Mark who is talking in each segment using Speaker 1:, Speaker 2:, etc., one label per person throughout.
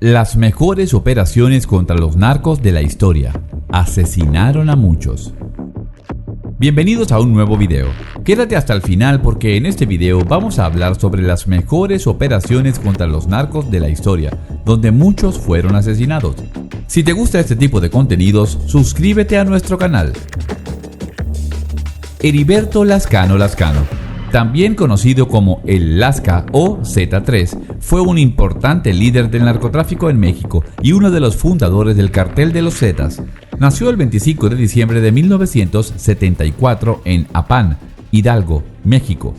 Speaker 1: Las mejores operaciones contra los narcos de la historia. Asesinaron a muchos. Bienvenidos a un nuevo video. Quédate hasta el final porque en este video vamos a hablar sobre las mejores operaciones contra los narcos de la historia, donde muchos fueron asesinados. Si te gusta este tipo de contenidos, suscríbete a nuestro canal. Heriberto Lascano Lascano, también conocido como el Lasca o Z3, fue un importante líder del narcotráfico en México y uno de los fundadores del Cartel de los Zetas. Nació el 25 de diciembre de 1974 en Apán, Hidalgo, México.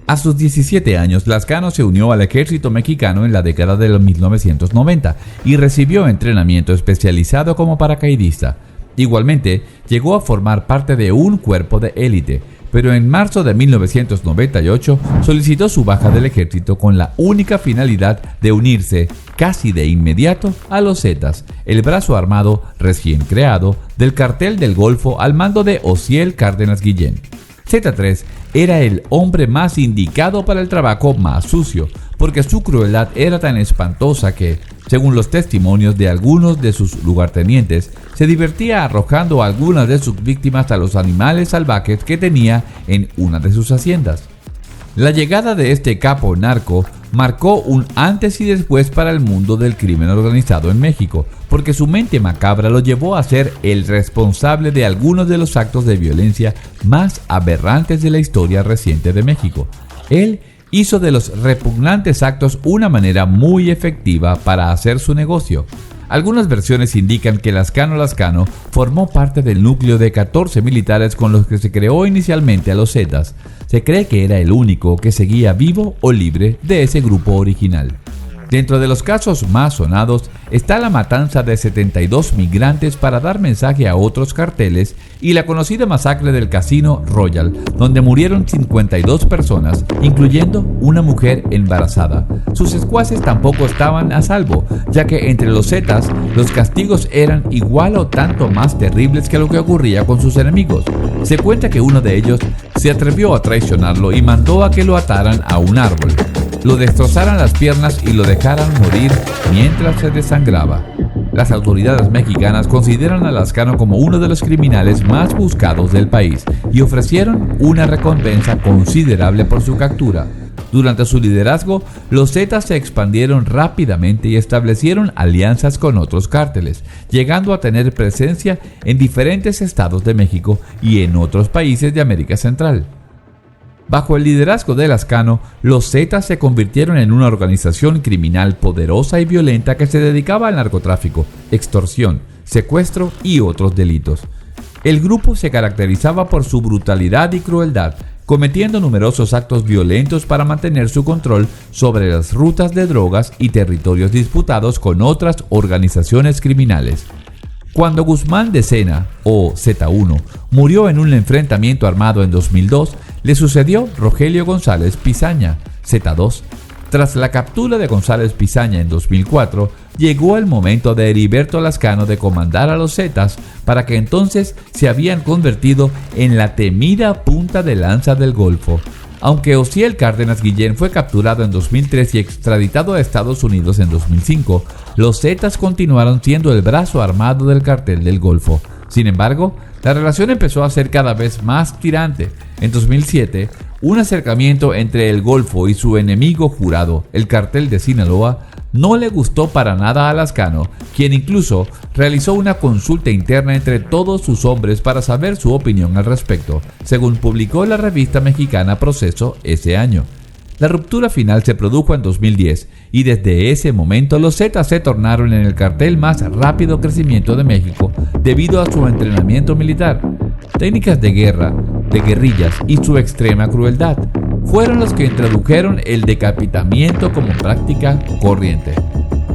Speaker 1: A sus 17 años, Lascano se unió al ejército mexicano en la década de los 1990 y recibió entrenamiento especializado como paracaidista. Igualmente, llegó a formar parte de un cuerpo de élite, pero en marzo de 1998 solicitó su baja del ejército con la única finalidad de unirse casi de inmediato a los Zetas, el brazo armado recién creado del Cartel del Golfo al mando de Osiel Cárdenas Guillén. Z3 era el hombre más indicado para el trabajo más sucio, porque su crueldad era tan espantosa que, según los testimonios de algunos de sus lugartenientes, se divertía arrojando a algunas de sus víctimas a los animales salvajes que tenía en una de sus haciendas. La llegada de este capo narco marcó un antes y después para el mundo del crimen organizado en México, porque su mente macabra lo llevó a ser el responsable de algunos de los actos de violencia más aberrantes de la historia reciente de México. Él hizo de los repugnantes actos una manera muy efectiva para hacer su negocio. Algunas versiones indican que Lascano Lascano formó parte del núcleo de 14 militares con los que se creó inicialmente a los Zetas. Se cree que era el único que seguía vivo o libre de ese grupo original. Dentro de los casos más sonados está la matanza de 72 migrantes para dar mensaje a otros carteles y la conocida masacre del Casino Royal, donde murieron 52 personas, incluyendo una mujer embarazada. Sus secuaces tampoco estaban a salvo, ya que entre los Zetas los castigos eran igual o tanto más terribles que lo que ocurría con sus enemigos. Se cuenta que uno de ellos se atrevió a traicionarlo y mandó a que lo ataran a un árbol, lo destrozaran las piernas y lo dejaran morir mientras se desangraba. Las autoridades mexicanas consideran a Lascano como uno de los criminales más buscados del país y ofrecieron una recompensa considerable por su captura. Durante su liderazgo, los Zetas se expandieron rápidamente y establecieron alianzas con otros cárteles, llegando a tener presencia en diferentes estados de México y en otros países de América Central. Bajo el liderazgo de Lascano, los Zetas se convirtieron en una organización criminal poderosa y violenta que se dedicaba al narcotráfico, extorsión, secuestro y otros delitos. El grupo se caracterizaba por su brutalidad y crueldad, cometiendo numerosos actos violentos para mantener su control sobre las rutas de drogas y territorios disputados con otras organizaciones criminales. Cuando Guzmán de Sena, o Z1, murió en un enfrentamiento armado en 2002, le sucedió Rogelio González Pizaña, Z2. Tras la captura de González Pizaña en 2004, llegó el momento de Heriberto Lascano de comandar a los Zetas, para que entonces se habían convertido en la temida punta de lanza del Golfo. Aunque Osiel Cárdenas Guillén fue capturado en 2003 y extraditado a Estados Unidos en 2005, los Zetas continuaron siendo el brazo armado del Cartel del Golfo. Sin embargo, la relación empezó a ser cada vez más tirante. En 2007, un acercamiento entre el Golfo y su enemigo jurado, el Cartel de Sinaloa, no le gustó para nada a Lascano, quien incluso realizó una consulta interna entre todos sus hombres para saber su opinión al respecto, según publicó la revista mexicana Proceso ese año. La ruptura final se produjo en 2010 y desde ese momento los Zetas se tornaron en el cartel más rápido crecimiento de México debido a su entrenamiento militar, técnicas de guerra, de guerrillas y su extrema crueldad. Fueron los que introdujeron el decapitamiento como práctica corriente.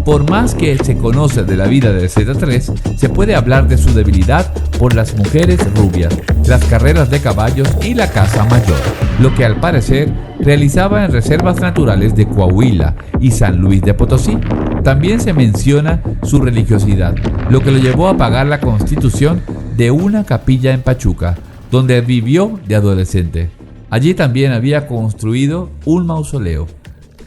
Speaker 1: Por más que se conoce de la vida de Z3, se puede hablar de su debilidad por las mujeres rubias, las carreras de caballos y la caza mayor, lo que al parecer realizaba en reservas naturales de Coahuila y San Luis de Potosí. También se menciona su religiosidad, lo que lo llevó a pagar la constitución de una capilla en Pachuca, donde vivió de adolescente. Allí también había construido un mausoleo.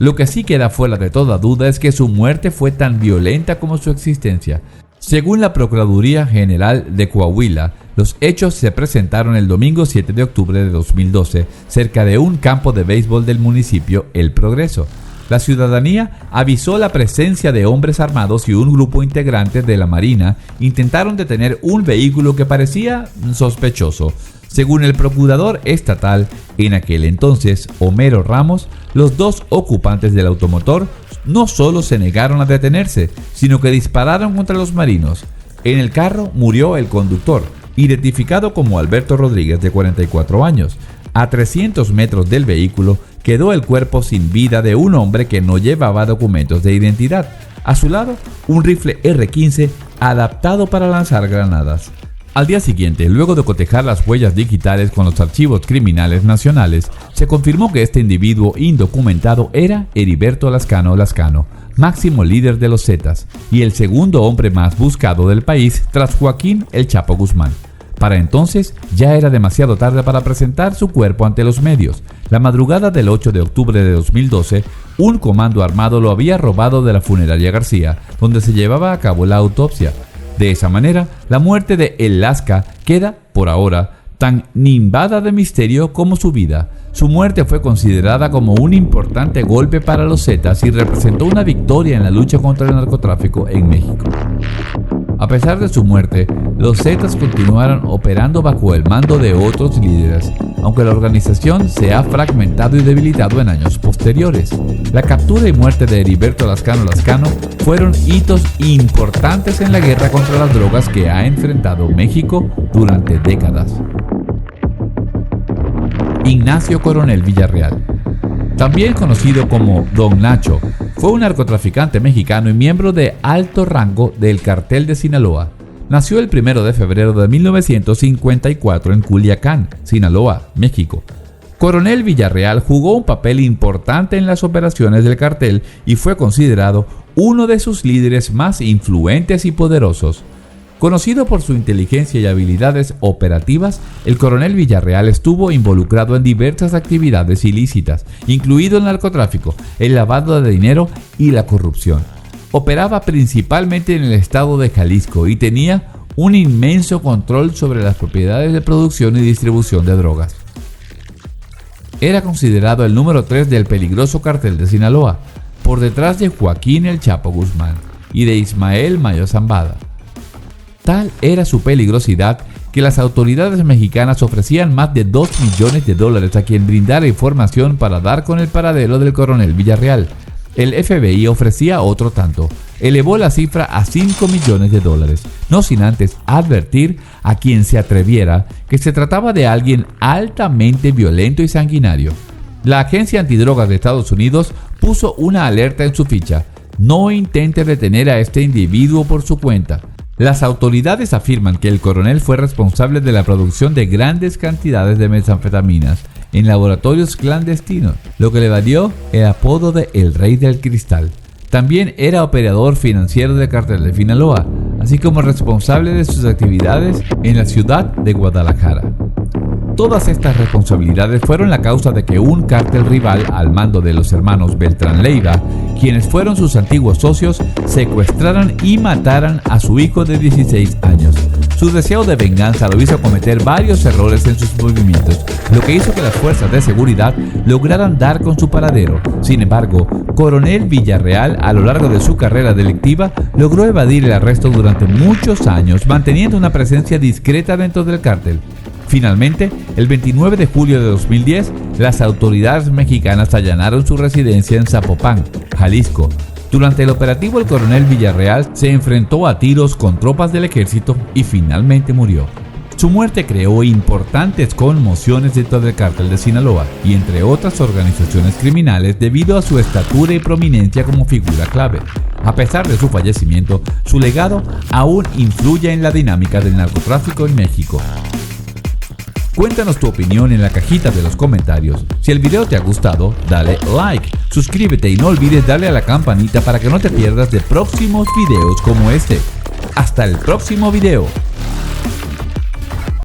Speaker 1: Lo que sí queda fuera de toda duda es que su muerte fue tan violenta como su existencia. Según la Procuraduría General de Coahuila, los hechos se presentaron el domingo 7 de octubre de 2012 cerca de un campo de béisbol del municipio El Progreso. La ciudadanía avisó la presencia de hombres armados y un grupo integrante de la Marina intentaron detener un vehículo que parecía sospechoso. Según el procurador estatal, en aquel entonces, Homero Ramos, los dos ocupantes del automotor no solo se negaron a detenerse, sino que dispararon contra los marinos. En el carro murió el conductor, identificado como Alberto Rodríguez, de 44 años. A 300 metros del vehículo quedó el cuerpo sin vida de un hombre que no llevaba documentos de identidad. A su lado, un rifle R-15 adaptado para lanzar granadas. Al día siguiente, luego de cotejar las huellas digitales con los archivos criminales nacionales, se confirmó que este individuo indocumentado era Heriberto Lascano Lascano, máximo líder de los Zetas y el segundo hombre más buscado del país tras Joaquín El Chapo Guzmán. Para entonces, ya era demasiado tarde para presentar su cuerpo ante los medios. La madrugada del 8 de octubre de 2012, un comando armado lo había robado de la funeraria García, donde se llevaba a cabo la autopsia. De esa manera, la muerte de El Lasca queda, por ahora, tan nimbada de misterio como su vida. Su muerte fue considerada como un importante golpe para los Zetas y representó una victoria en la lucha contra el narcotráfico en México. A pesar de su muerte, los Zetas continuaron operando bajo el mando de otros líderes, aunque la organización se ha fragmentado y debilitado en años posteriores. La captura y muerte de Heriberto Lascano Lascano fueron hitos importantes en la guerra contra las drogas que ha enfrentado México durante décadas. Ignacio Coronel Villarreal, también conocido como Don Nacho, fue un narcotraficante mexicano y miembro de alto rango del Cartel de Sinaloa. Nació el 1 de febrero de 1954 en Culiacán, Sinaloa, México. Coronel Villarreal jugó un papel importante en las operaciones del cartel y fue considerado uno de sus líderes más influentes y poderosos. Conocido por su inteligencia y habilidades operativas, el coronel Villarreal estuvo involucrado en diversas actividades ilícitas, incluido el narcotráfico, el lavado de dinero y la corrupción. Operaba principalmente en el estado de Jalisco y tenía un inmenso control sobre las propiedades de producción y distribución de drogas. Era considerado el número 3 del peligroso cartel de Sinaloa, por detrás de Joaquín El Chapo Guzmán y de Ismael Mayo Zambada. Tal era su peligrosidad que las autoridades mexicanas ofrecían más de $2 millones a quien brindara información para dar con el paradero del coronel Villarreal. El FBI ofrecía otro tanto, elevó la cifra a $5 millones, no sin antes advertir a quien se atreviera que se trataba de alguien altamente violento y sanguinario. La Agencia Antidrogas de Estados Unidos puso una alerta en su ficha: no intente detener a este individuo por su cuenta. Las autoridades afirman que el coronel fue responsable de la producción de grandes cantidades de metanfetaminas en laboratorios clandestinos, lo que le valió el apodo de El Rey del Cristal. También era operador financiero del Cartel de Sinaloa, así como responsable de sus actividades en la ciudad de Guadalajara. Todas estas responsabilidades fueron la causa de que un cártel rival al mando de los hermanos Beltrán Leiva, quienes fueron sus antiguos socios, secuestraran y mataran a su hijo de 16 años. Su deseo de venganza lo hizo cometer varios errores en sus movimientos, lo que hizo que las fuerzas de seguridad lograran dar con su paradero. Sin embargo, Coronel Villarreal, a lo largo de su carrera delictiva, logró evadir el arresto durante muchos años, manteniendo una presencia discreta dentro del cártel. Finalmente, el 29 de julio de 2010, las autoridades mexicanas allanaron su residencia en Zapopan, Jalisco. Durante el operativo, el coronel Villarreal se enfrentó a tiros con tropas del ejército y finalmente murió. Su muerte creó importantes conmociones dentro del Cártel de Sinaloa y entre otras organizaciones criminales debido a su estatura y prominencia como figura clave. A pesar de su fallecimiento, su legado aún influye en la dinámica del narcotráfico en México. Cuéntanos tu opinión en la cajita de los comentarios. Si el video te ha gustado, dale like, suscríbete y no olvides darle a la campanita para que no te pierdas de próximos videos como este. Hasta el próximo video.